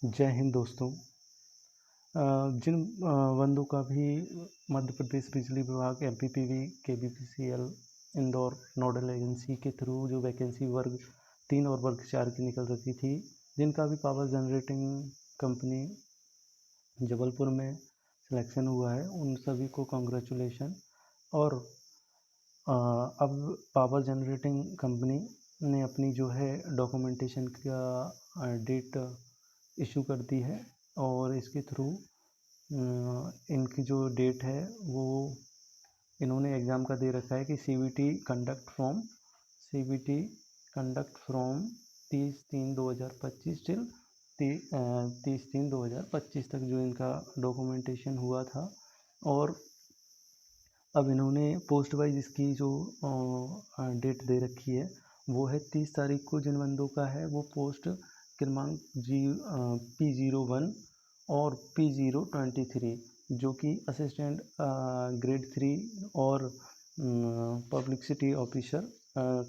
जय हिंद दोस्तों। जिन बंदों का भी मध्य प्रदेश बिजली विभाग एमपीपीवी केबीपीसीएल इंदौर नोडल एजेंसी के थ्रू जो वैकेंसी वर्ग 3 और वर्ग 4 की निकल रही थी, जिनका भी पावर जनरेटिंग कंपनी जबलपुर में सिलेक्शन हुआ है, उन सभी को कॉन्ग्रेचुलेशन। और अब पावर जनरेटिंग कंपनी ने अपनी जो है डॉक्यूमेंटेशन का डेट इशू कर दी है और इसके थ्रू इनकी जो डेट है वो इन्होंने एग्ज़ाम का दे रखा है कि सीबीटी कंडक्ट फ्रॉम 30/3/2025 टिल 30/3/2025 तक जो इनका डॉक्यूमेंटेशन हुआ था। और अब इन्होंने पोस्ट वाइज इसकी जो डेट दे रखी है वो है 30 तारीख को। जिन बंदों का है वो पोस्ट क्रमांक P01 और P023 जो कि असिस्टेंट ग्रेड 3 और पब्लिसिटी ऑफिसर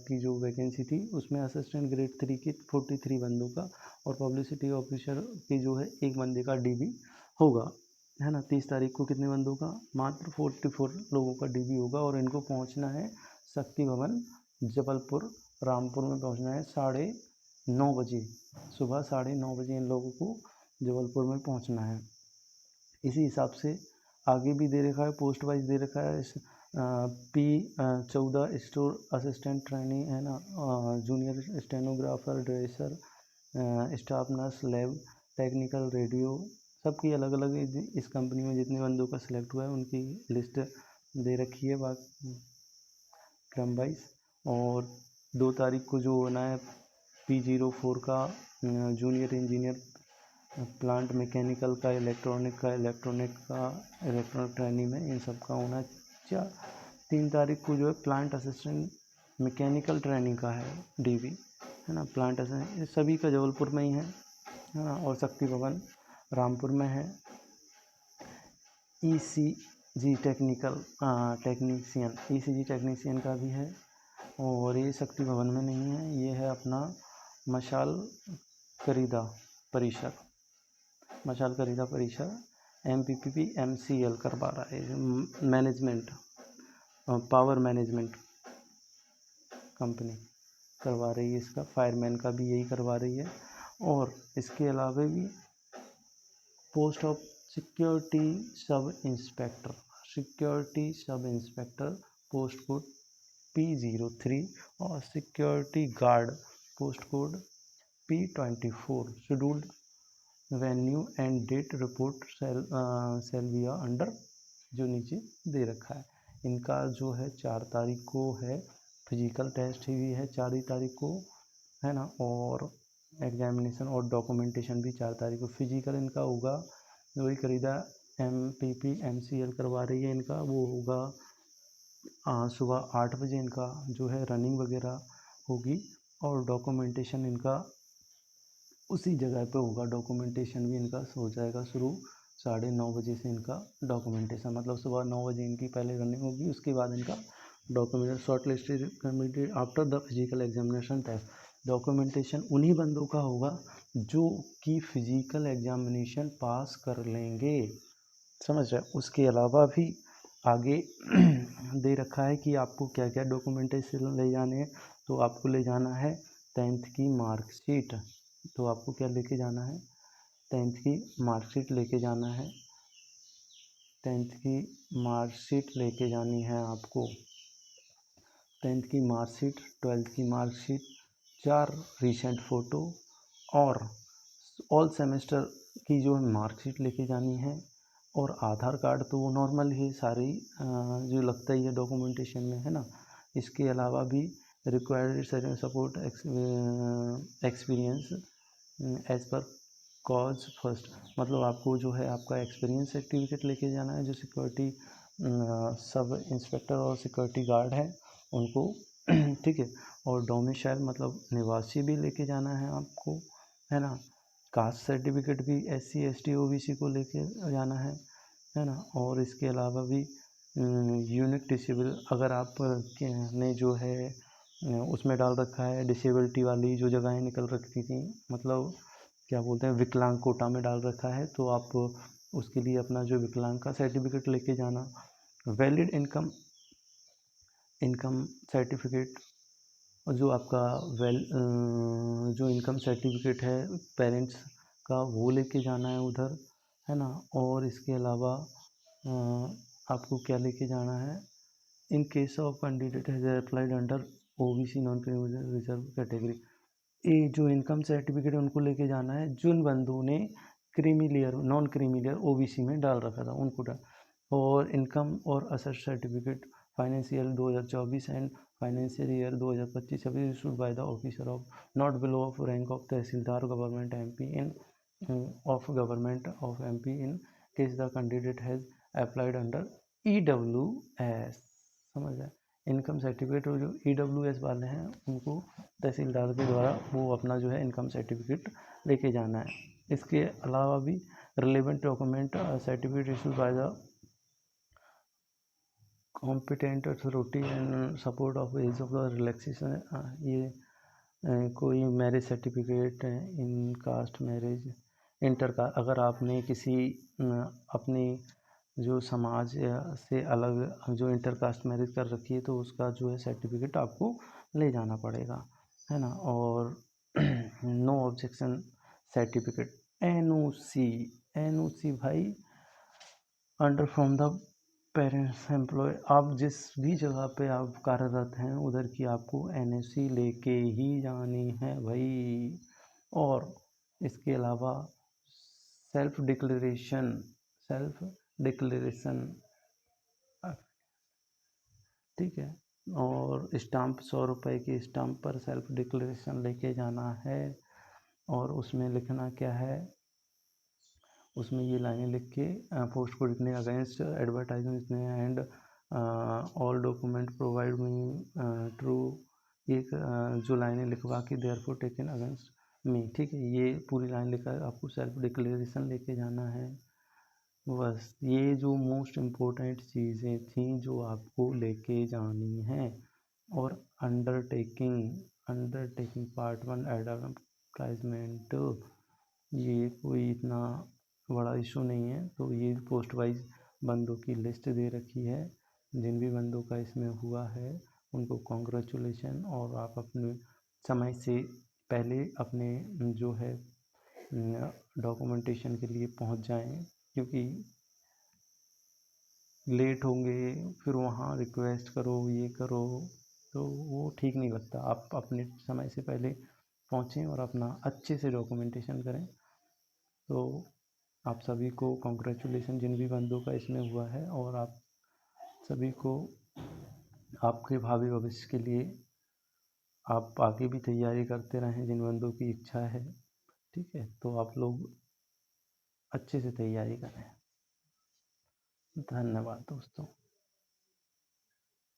की जो वैकेंसी थी उसमें असिस्टेंट ग्रेड 3 की 43 बंदों का और पब्लिसिटी ऑफिसर की जो है एक बंदे का डीबी होगा, है ना। 30 तारीख को कितने बंदों का? मात्र 44 लोगों का डीबी होगा और इनको पहुंचना है शक्ति भवन जबलपुर रामपुर में पहुंचना है 9:30 बजे सुबह। 9:30 इन लोगों को जबलपुर में पहुंचना है। इसी हिसाब से आगे भी दे रखा है, पोस्ट वाइज दे रखा है। P14 स्टोर असिस्टेंट ट्रेनिंग, है ना, junior stenographer, dresser, staff nurse, lab technical, radio, सबकी अलग अलग इस कंपनी में जितने बंदों का सिलेक्ट हुआ है उनकी लिस्ट दे रखी है क्रम वाइज। और 2 तारीख को जो होना है P04 का जूनियर इंजीनियर प्लांट मैकेनिकल का, इलेक्ट्रॉनिक ट्रेनिंग में इन सब का होना। 3 तारीख को जो है प्लांट असिस्टेंट मैकेनिकल ट्रेनिंग का है डीबी, है ना। प्लांट असिस्टेंट सभी का जबलपुर में ही है ना। और शक्ति भवन रामपुर में है। ईसीजी टेक्नीशियन का भी है और ये शक्ति भवन में नहीं है, ये है अपना मशाल खरीदा परिसर एमपीपीपी एमसीएल करवा रहा है, मैनेजमेंट पावर मैनेजमेंट कंपनी करवा रही है इसका। फायरमैन का भी यही करवा रही है। और इसके अलावा भी post of security sub inspector post code P03 और security guard post code P24 scheduled venue and date report सेल्विया अंडर जो नीचे दे रखा है। इनका जो है 4 तारीख को है फिजिकल टेस्ट भी है 4 ही तारीख को, है ना। और एग्जामिनेशन और डॉक्यूमेंटेशन भी 4 तारीख को। फिजिकल इनका होगा वही खरीदा एमपीपी एमसीएल करवा रही है, इनका वो होगा सुबह 8 बजे इनका जो है रनिंग वगैरह होगी। और डॉक्यूमेंटेशन इनका उसी जगह पे होगा। डॉक्यूमेंटेशन भी इनका हो जाएगा शुरू 9:30 बजे से। इनका डॉक्यूमेंटेशन मतलब सुबह 9 बजे इनकी पहले रनिंग होगी, उसके बाद इनका documentation short listed committed after the physical examination test. Documentation उन्हीं बंदों का होगा जो कि फिजिकल एग्जामिनेशन पास कर लेंगे, समझ रहे। उसके अलावा भी आगे दे रखा है कि आपको क्या क्या डॉक्यूमेंटेशन ले जाने हैं। तो आपको ले जाना है 10th की मार्कशीट। तो आपको क्या लेके जाना है? 10th की मार्कशीट लेके जाना है। 10th की मार्कशीट लेके जानी है आपको। 10th की मार्कशीट, 12th की मार्कशीट, 4 रीसेंट फ़ोटो और ऑल सेमेस्टर की जो मार्कशीट लेके जानी है। और आधार कार्ड तो वो नॉर्मल ही सारी जो लगता ही है डॉक्यूमेंटेशन में, है ना। इसके अलावा भी required support experience as per cause first, मतलब आपको जो है आपका एक्सपीरियंस सर्टिफिकेट लेके जाना है जो सिक्योरिटी सब इंस्पेक्टर और सिक्योरिटी गार्ड हैं उनको, ठीक है। और डोमिसाइल मतलब निवासी भी लेके जाना है आपको, है ना। कास्ट सर्टिफिकेट भी SC ST OBC को लेके जाना है ना। और इसके अलावा भी यूनिक डिसेबल, अगर आप ने जो है उसमें डाल रखा है डिसेबिलिटी वाली जो जगहें निकल रखी थी, मतलब क्या बोलते हैं विकलांग कोटा में डाल रखा है, तो आप उसके लिए अपना जो विकलांग का सर्टिफिकेट लेके जाना। वैलिड इनकम सर्टिफिकेट, जो आपका जो इनकम सर्टिफिकेट है पेरेंट्स का, वो लेके जाना है उधर, है ना। और इसके अलावा आपको क्या लेके जाना है, in case of candidate has applied under OBC non criminal reserve category, ये जो इनकम सर्टिफिकेट है उनको लेके जाना है जिन बंधुओं ने क्रीमी नॉन क्रीमी ओबीसी में डाल रखा था उनको डाल। और इनकम और asset certificate financial 2024 and financial year 2025 सभी issued by the officer of not below of rank of tehsildar government MP in of government of MP in case the candidate has applied under EWS। समझ आए। Income certificate जो EWS वाले हैं उनको तहसीलदार के द्वारा वो अपना जो है इनकम सर्टिफिकेट लेके जाना है। इसके अलावा भी relevant document certificate issued by the competent authority and support of age of the relaxation, ये कोई marriage certificate, in caste marriage, inter का, अगर आपने किसी अपनी जो समाज से अलग जो इंटर कास्ट मैरिज कर रखी है तो उसका जो है सर्टिफिकेट आपको ले जाना पड़ेगा, है ना। और नो ऑब्जेक्शन सर्टिफिकेट, NOC भाई, under from the parents employ, आप जिस भी जगह पे आप कार्यरत हैं उधर की आपको NOC लेके ही जानी है भाई। और इसके अलावा सेल्फ डिक्लेरेशन, ठीक है। और स्टाम्प 100 रुपये की स्टाम्प पर सेल्फ डिक्लेरेशन लेके जाना है। और उसमें लिखना क्या है, उसमें ये लाइनें लिख के पोस्ट को लिखने against advertisement and all document provide me true, एक जो लाइनें लिखवा के देयरफॉर टेकन अगेंस्ट मी, ठीक है। ये पूरी लाइन लिखकर आपको सेल्फ डिक्लेरेशन लेके जाना है। बस ये जो मोस्ट इम्पोर्टेंट चीज़ें थी जो आपको लेके जानी हैं। और अंडरटेकिंग पार्ट 1 एडवर्टाइजमेंट, ये कोई इतना बड़ा इशू नहीं है। तो ये पोस्ट वाइज बंदों की लिस्ट दे रखी है, जिन भी बंदों का इसमें हुआ है उनको कॉन्ग्रेचुलेशन। और आप अपने समय से पहले अपने जो है डॉक्यूमेंटेशन के लिए पहुंच जाएं, क्योंकि लेट होंगे फिर वहाँ रिक्वेस्ट करो ये करो तो वो ठीक नहीं लगता। आप अपने समय से पहले पहुँचें और अपना अच्छे से डॉक्यूमेंटेशन करें। तो आप सभी को कॉन्ग्रेचुलेसन जिन भी बंदों का इसमें हुआ है, और आप सभी को आपके भावी भविष्य के लिए आप आगे भी तैयारी करते रहें जिन बंदों की इच्छा है, ठीक है। तो आप लोग अच्छे से तैयारी करें। धन्यवाद दोस्तों।